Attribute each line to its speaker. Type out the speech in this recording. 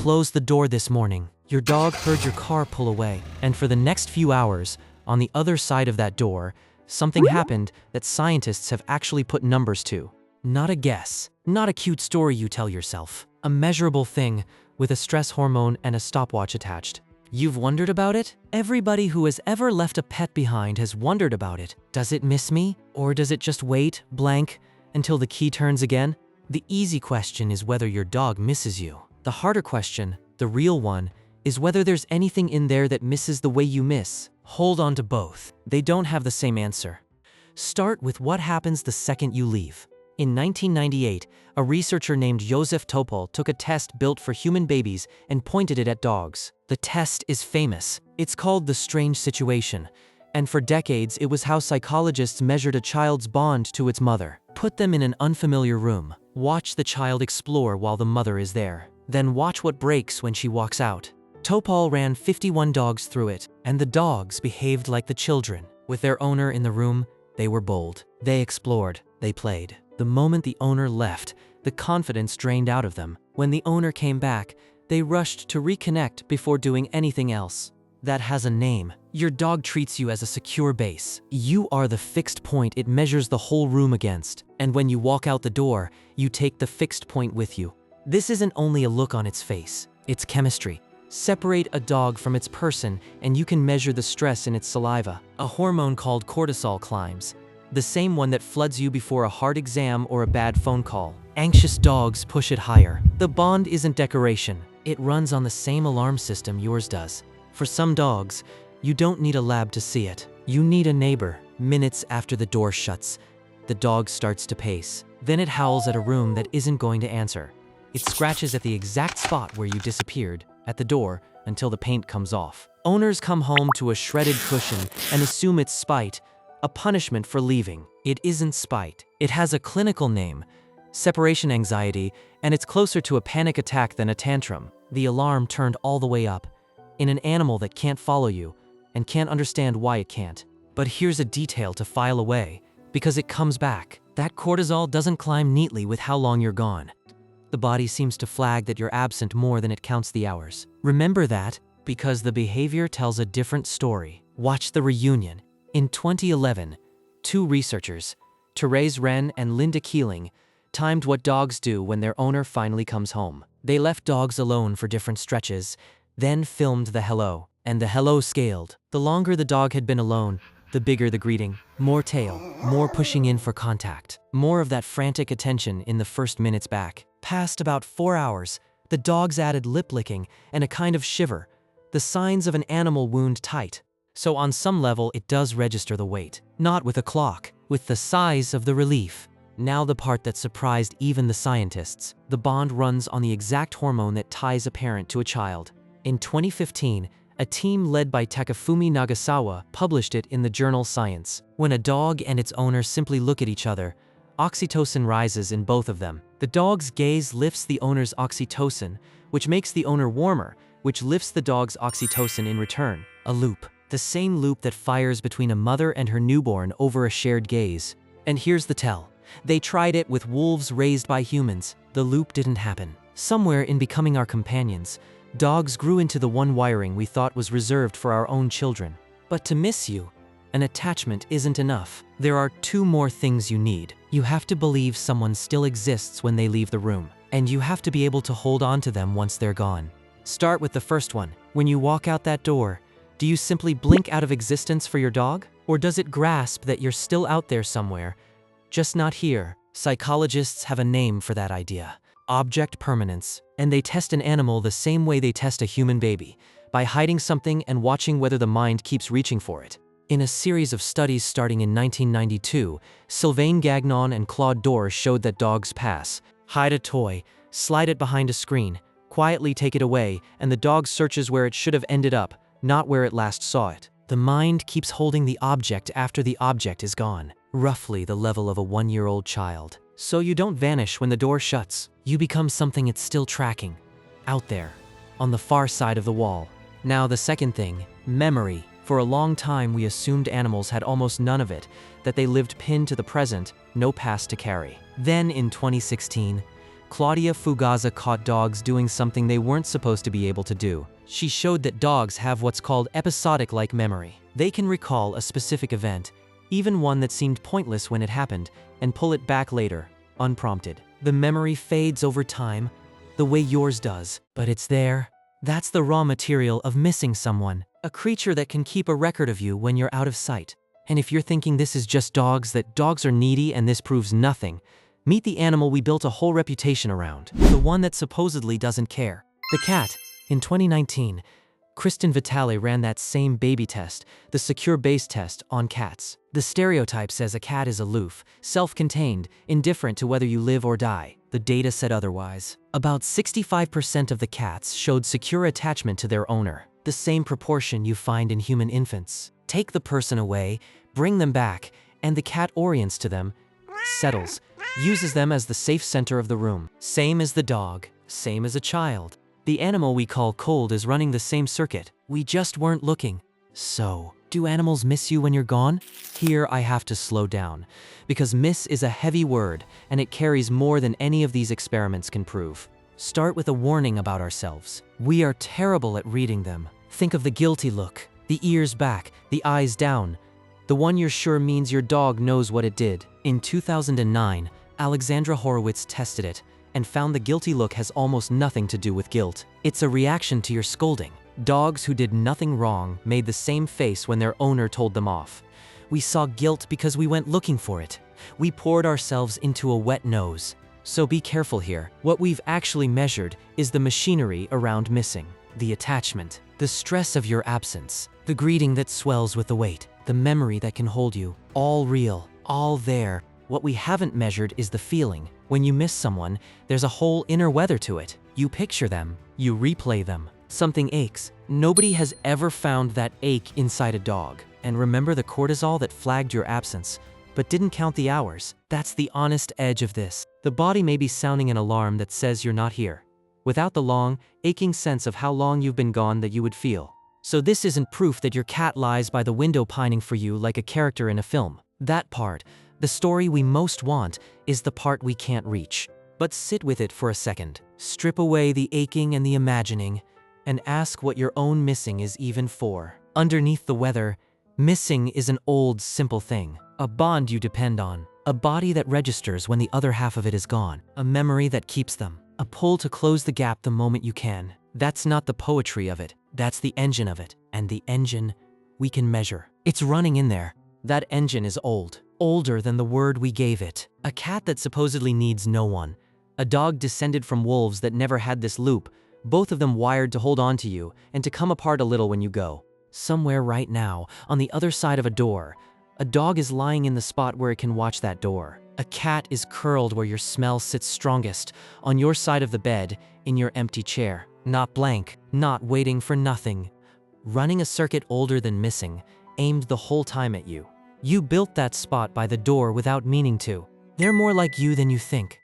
Speaker 1: closed the door this morning. Your dog heard your car pull away, and for the next few hours, on the other side of that door, something happened that scientists have actually put numbers to. Not a guess, not a cute story you tell yourself. A measurable thing with a stress hormone and a stopwatch attached. You've wondered about it? Everybody who has ever left a pet behind has wondered about it. Does it miss me? Or does it just wait, blank, until the key turns again? The easy question is whether your dog misses you. The harder question, the real one, is whether there's anything in there that misses the way you miss. Hold on to both. They don't have the same answer. Start with what happens the second you leave. In 1998, a researcher named Jozsef Topal took a test built for human babies and pointed it at dogs. The test is famous. It's called the strange situation. And for decades, it was how psychologists measured a child's bond to its mother. Put them in an unfamiliar room. Watch the child explore while the mother is there. Then watch what breaks when she walks out. Topal ran 51 dogs through it, and the dogs behaved like the children. With their owner in the room, they were bold. They explored. They played. The moment the owner left, the confidence drained out of them. When the owner came back, they rushed to reconnect before doing anything else. That has a name. Your dog treats you as a secure base. You are the fixed point it measures the whole room against. And when you walk out the door, you take the fixed point with you. This isn't only a look on its face, it's chemistry. Separate a dog from its person and you can measure the stress in its saliva. A hormone called cortisol climbs, the same one that floods you before a hard exam or a bad phone call. Anxious dogs push it higher. The bond isn't decoration. It runs on the same alarm system yours does. For some dogs, you don't need a lab to see it. You need a neighbor. Minutes after the door shuts, the dog starts to pace. Then it howls at a room that isn't going to answer. It scratches at the exact spot where you disappeared, at the door, until the paint comes off. Owners come home to a shredded cushion and assume it's spite, a punishment for leaving. It isn't spite. It has a clinical name, separation anxiety, and it's closer to a panic attack than a tantrum. The alarm turned all the way up, in an animal that can't follow you and can't understand why it can't. But here's a detail to file away, because it comes back. That cortisol doesn't climb neatly with how long you're gone. The body seems to flag that you're absent more than it counts the hours. Remember that, because the behavior tells a different story. Watch the reunion. In 2011, two researchers, Rehn and Rehn Keeling, timed what dogs do when their owner finally comes home. They left dogs alone for different stretches, then filmed the hello, and the hello scaled. The longer the dog had been alone, the bigger the greeting. More tail, more pushing in for contact, more of that frantic attention in the first minutes back. Past about 4 hours, the dogs added lip licking and a kind of shiver, the signs of an animal wound tight. So on some level, it does register the weight. Not with a clock, with the size of the relief. Now the part that surprised even the scientists. The bond runs on the exact hormone that ties a parent to a child. In 2015, a team led by Takafumi Nagasawa published it in the journal Science. When a dog and its owner simply look at each other, oxytocin rises in both of them. The dog's gaze lifts the owner's oxytocin, which makes the owner warmer, which lifts the dog's oxytocin in return. A loop. The same loop that fires between a mother and her newborn over a shared gaze. And here's the tell. They tried it with wolves raised by humans. The loop didn't happen. Somewhere in becoming our companions, dogs grew into the one wiring we thought was reserved for our own children. But to miss you, an attachment isn't enough. There are two more things you need. You have to believe someone still exists when they leave the room, and you have to be able to hold on to them once they're gone. Start with the first one. When you walk out that door, do you simply blink out of existence for your dog? Or does it grasp that you're still out there somewhere, just not here? Psychologists have a name for that idea. Object permanence. And they test an animal the same way they test a human baby, by hiding something and watching whether the mind keeps reaching for it. In a series of studies starting in 1992, Sylvain Gagnon and Claude Dor showed that dogs pass, hide a toy, slide it behind a screen, quietly take it away, and the dog searches where it should have ended up, not where it last saw it. The mind keeps holding the object after the object is gone, roughly the level of a 1-year-old child. So you don't vanish when the door shuts. You become something it's still tracking, out there, on the far side of the wall. Now the second thing, memory. For a long time we assumed animals had almost none of it, that they lived pinned to the present, no past to carry. Then in 2016, Claudia Fugaza caught dogs doing something they weren't supposed to be able to do. She showed that dogs have what's called episodic-like memory. They can recall a specific event, even one that seemed pointless when it happened, and pull it back later, unprompted. The memory fades over time, the way yours does, but it's there. That's the raw material of missing someone, a creature that can keep a record of you when you're out of sight. And if you're thinking this is just dogs, that dogs are needy and this proves nothing, meet the animal we built a whole reputation around, the one that supposedly doesn't care. The cat. In 2019, Kristen Vitale ran that same baby test, the secure base test, on cats. The stereotype says a cat is aloof, self-contained, indifferent to whether you live or die. The data said otherwise. About 65% of the cats showed secure attachment to their owner, the same proportion you find in human infants. Take the person away, bring them back, and the cat orients to them, settles, uses them as the safe center of the room. Same as the dog, same as a child. The animal we call cold is running the same circuit. We just weren't looking. So, do animals miss you when you're gone? Here I have to slow down, because miss is a heavy word, and it carries more than any of these experiments can prove. Start with a warning about ourselves. We are terrible at reading them. Think of the guilty look, the ears back, the eyes down. The one you're sure means your dog knows what it did. In 2009, Alexandra Horowitz tested it and found the guilty look has almost nothing to do with guilt. It's a reaction to your scolding. Dogs who did nothing wrong made the same face when their owner told them off. We saw guilt because we went looking for it. We poured ourselves into a wet nose. So be careful here. What we've actually measured is the machinery around missing, the attachment, the stress of your absence, the greeting that swells with the weight, the memory that can hold you, all real, all there. What we haven't measured is the feeling. When you miss someone, there's a whole inner weather to it. You picture them, you replay them. Something aches. Nobody has ever found that ache inside a dog. And remember the cortisol that flagged your absence, but didn't count the hours. That's the honest edge of this. The body may be sounding an alarm that says you're not here, without the long, aching sense of how long you've been gone that you would feel. So this isn't proof that your cat lies by the window pining for you like a character in a film. That part, the story we most want, is the part we can't reach. But sit with it for a second. Strip away the aching and the imagining, and ask what your own missing is even for. Underneath the weather, missing is an old, simple thing. A bond you depend on. A body that registers when the other half of it is gone. A memory that keeps them. A pull to close the gap the moment you can. That's not the poetry of it. That's the engine of it. And the engine, we can measure. It's running in there. That engine is old. Older than the word we gave it. A cat that supposedly needs no one. A dog descended from wolves that never had this loop, both of them wired to hold on to you and to come apart a little when you go. Somewhere right now, on the other side of a door, a dog is lying in the spot where it can watch that door. A cat is curled where your smell sits strongest, on your side of the bed, in your empty chair. Not blank, not waiting for nothing. Running a circuit older than missing, aimed the whole time at you. You built that spot by the door without meaning to. They're more like you than you think.